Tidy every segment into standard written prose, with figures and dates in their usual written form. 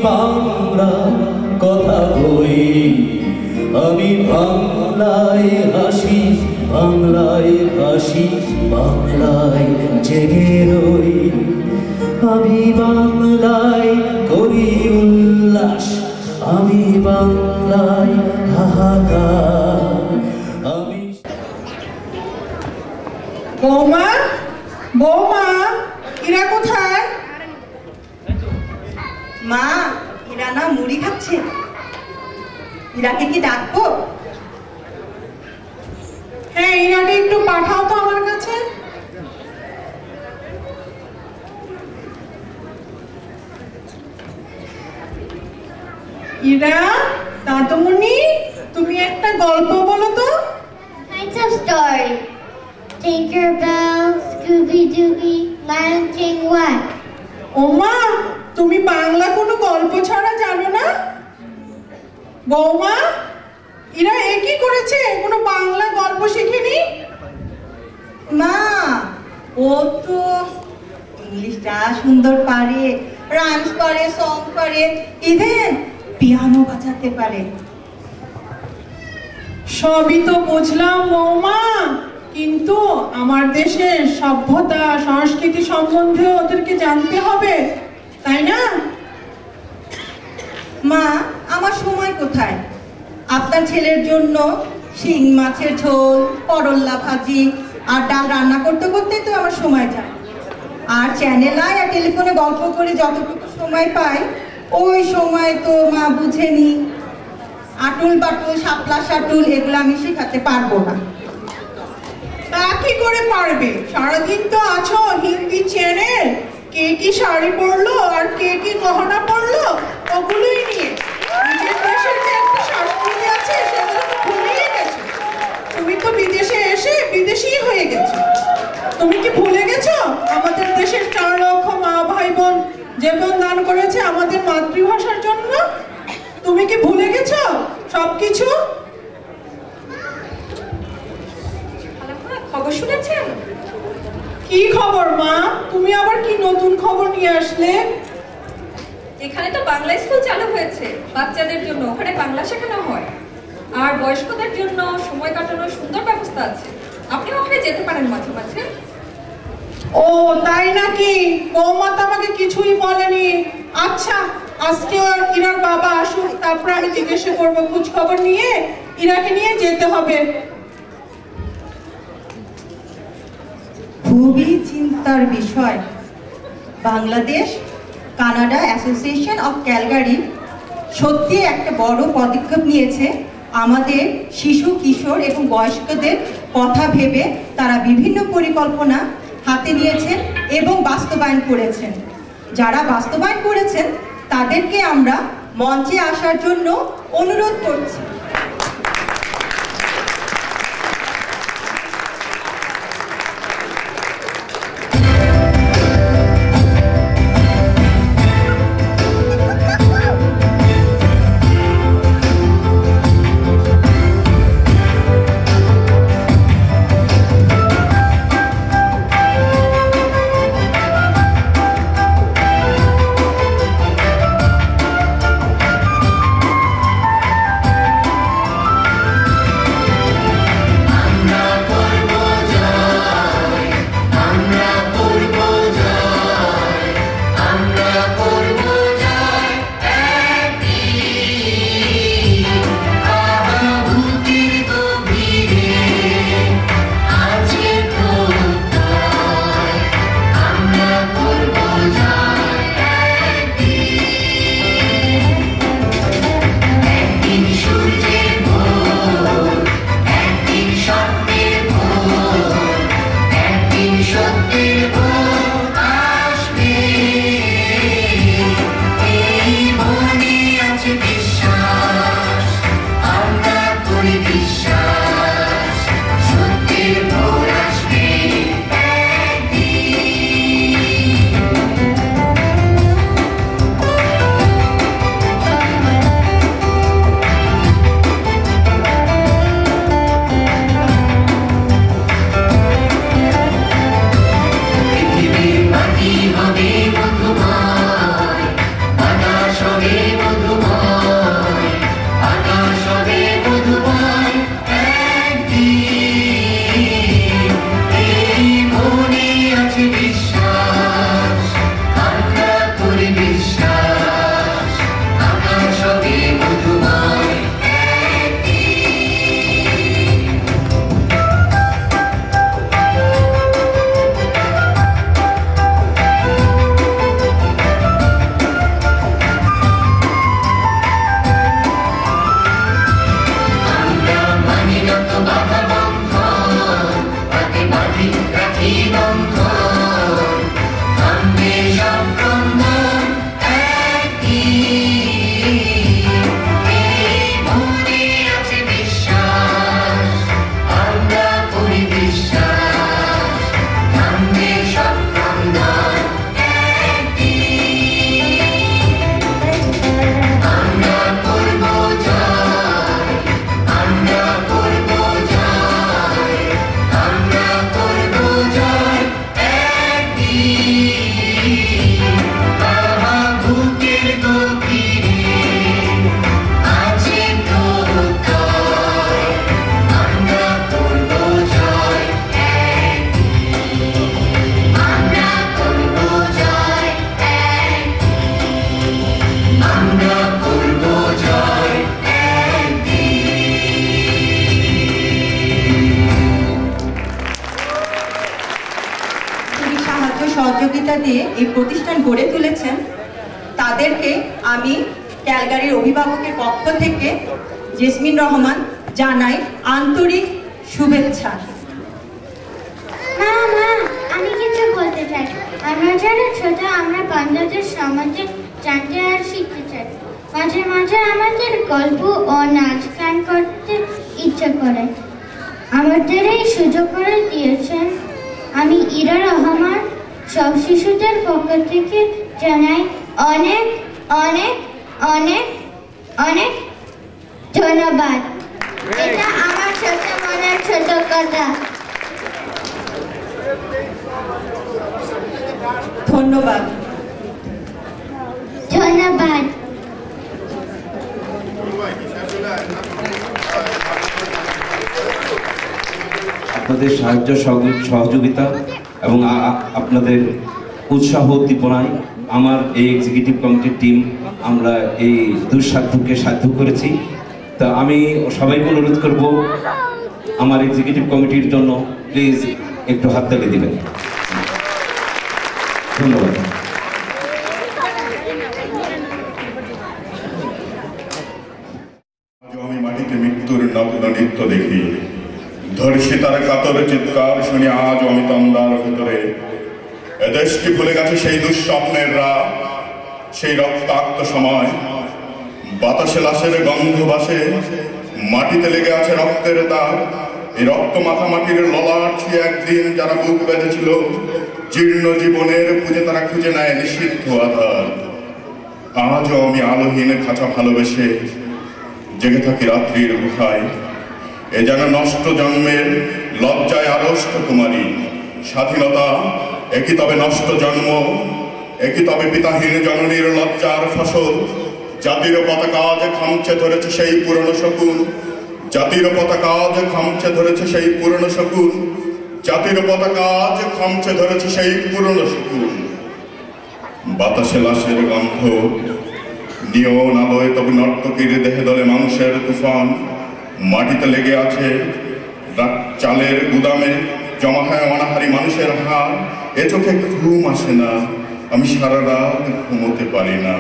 বাংলা কথা বলি, আমি বাংলায় হাসি, বাংলায় হাসি, বাংলায় জেগে রই। আমি বাংলায় করি উল্লাস, আমি বাংলায় হাহাকার। আমি বৌমা, বৌমা, ইরা কোথায়? মা, ইরা না মুড়ি খাচ্ছে। ইরাকে কি ডাকবো? হ্যাঁ, ইরাকে একটু পাঠাও তো আমার কাছে। ইরা, দাদুমণি, তুমি একটা গল্প বলো তো। Kinds of story. Tinkerbell, Scooby-Dooby, Lion King, what? ওমা, তুমি বাংলা কোনো গল্প ছড়া জানো না? বৌমা, ইরা একই করেছে, কোনো বাংলা গল্প শেখেনি? মা, ও তো ইংলিশটা সুন্দর পারে, রাইমস পারে, সং পারে, ইভেন পিয়ানো বাজাতে পারে। সবই তো বুঝলাম বৌমা, কিন্তু আমার দেশের সভ্যতা সংস্কৃতি সম্বন্ধে ওদেরকে জানতে হবে, তাই না? মা, আমার সময় কোথায়? আপনার ছেলের জন্য শিং মাছের ঝোল, করল্লা ভাজি আর ডাল রান্না করতে করতেই তো আমার সময় যায়। আর চ্যানেল আয় আর টেলিফোনে গল্প করে যতটুকু সময় পাই, ওই সময় তো মা বুঝেনি। আটুল বাটুল, শাপলা শাটুল এগুলো আমি শেখাতে পারবো না। তা কি করে পারবে? সারাদিন তো আছো হিন্দি চ্যানেল, কে কি শাড়ি পরলো আর কে কি গহনা পরলো ওগুলোই নিয়ে। নিজের দেশের যে একটা সংস্কৃতি আছে সেগুলো তো ভুলেই গেছো। তুমি তো বিদেশে এসে বিদেশী হয়ে গেছো। তুমি কি ভুলে গেছো আমাদের দেশের 4 লক্ষ মা ভাই বোন জীবন দান করেছে আমাদের মাতৃভাষার জন্য? তুমি কি ভুলে গেছো সবকিছু? খবর শুনেছেন? কি খবর মা? তুমি আবার কি নতুন খবর নিয়ে আসলে? এখানে তো বাংলা স্কুল চালু হয়েছে বাচ্চাদের জন্য, ওখানে বাংলা শেখানো হয়। আর বয়স্কদের জন্য সময় কাটানোর সুন্দর ব্যবস্থা আছে, আপনি ওখানে যেতে পারেন মাঝে মাঝে। ও তাই নাকি? বৌমা তো আমাকে কিছুই বলেনি। আচ্ছা, আজকে ইরার বাবা আসুক, তারপর আমি জিজ্ঞাসা করবো, খোঁজ খবর নিয়ে ইরাকে নিয়ে যেতে হবে। খুবই চিন্তার বিষয়। Bangladesh Canada association of Calgary সত্যি একটা বড় পদক্ষেপ নিয়েছে। আমাদের শিশু, কিশোর এবং বয়স্কদের কথা ভেবে তারা বিভিন্ন পরিকল্পনা হাতে নিয়েছেন এবং বাস্তবায়ন করেছেন। যারা বাস্তবায়ন করেছেন তাদেরকে আমরা মঞ্চে আসার জন্য অনুরোধ করছি। দিয়ে এই প্রতিষ্ঠান গড়ে তুলেছেন, তাদেরকে আমি ক্যালগারির অভিভাবকের পক্ষ থেকে জেসমিন রহমান জানাই আন্তরিক শুভেচ্ছা। মা আমি কিছু বলতে চাই। আমরা যারা ছোট, আমরা বাংলাদেশ সমাজে জানতে আর শিখতে চাই। মাঝে মাঝে আমাদের গল্প ও নাচ গান করতে ইচ্ছে করে। আমাদের এই সুযোগ করে দিয়েছেন। আমি ইরা রহমান সব শিশুদের পক্ষ থেকে জানাই অনেক অনেক অনেক অনেক ধন্যবাদ। এটা আমার ছোট মনের ছোট কথা। ধন্যবাদ। ধন্যবাদ। আপনাদের সাহায্য সহযোগিতা এবং আপনাদের উৎসাহ উদ্দীপনায় আমার এই এক্সিকিউটিভ কমিটির টিম আমরা এই দুঃসাধ্যকে সাধ্য করেছি। তা আমি সবাইকে অনুরোধ করব আমার এক্সিকিউটিভ কমিটির জন্য প্লিজ একটু হাততালি দিবেন। ধন্যবাদ। আমি মাটিতে মৃত্যুর নগ্ন নৃত্য দেখি, ধর্ষিতার কাতর চিৎকার শুনি আজ আমি তন্দার ভেতরে। এদেশকে ভুলে গেছে সেই দুঃস্বপ্নের রাত, সেই রক্তাক্ত সময়। বাতাসে লাশের গন্ধ বাসে, মাটিতে লেগে আছে রক্তের দাগ। এই রক্ত মাথা মাটির ললাট ছুঁয়ে একদিন যারা বুক বেঁধেছিল, জীর্ণ জীবনের খুঁজে তারা খুঁজে নেয় নিষিদ্ধ আধার। আজও আমি আলোহীন খাঁচা ভালোবেসে জেগে থাকি রাত্রির গুহায়। এ যেন নষ্ট জন্মের লজ্জায় আড়ষ্ট কুমারী। স্বাধীনতা একই তবে নষ্ট জন্ম, একই তবে পিতাহীন জননীর লজ্জার ফসল। জাতির পতাকা যে খামচে ধরেছে সেই পুরনো শকুন, জাতির পতাকা যে খামচে ধরেছে সেই পুরনো শকুন, জাতির পতাকা যে খামচে ধরেছে সেই পুরনো শকুন। বাতাসে লাশের গন্ধ, নিয়ন আলোয় তবে নর্তকীর দেহে দলে মাংসের তুফান। মাটিতে লেগে আছে চালের গুদামে জমা হয় অনাহারি মানুষের হার। এ চোখে ঘুম আসে না, আমি সারা রাত ঘুমোতে পারি না।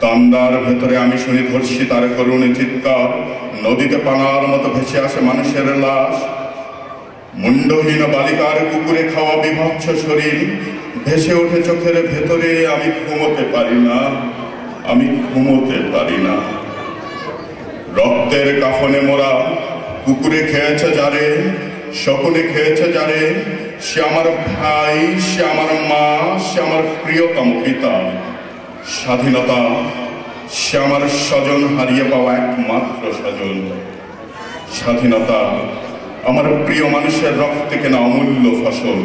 তন্দার ভেতরে আমি শুনি ধর্ষিতার করুণে চিৎকার। নদীতে পানার মতো ভেসে আসে মানুষের লাশ। মুন্ডহীন বালিকার কুকুরে খাওয়া বিভৎস শরীর ভেসে ওঠে চোখের ভেতরে। আমি ঘুমোতে পারি না, আমি ঘুমোতে পারি না। রক্তের কাফনে মোরা কুকুরে খেয়েছে যারে, শকুনে খেয়েছে যারে, সে আমার ভাই, সে আমার মা, সে আমার প্রিয়তম পিতা। স্বাধীনতা সে আমার স্বজন হারিয়ে পাওয়া একমাত্র স্বজন। স্বাধীনতা আমার প্রিয় মানুষের রক্তে কেনা অমূল্য ফসল।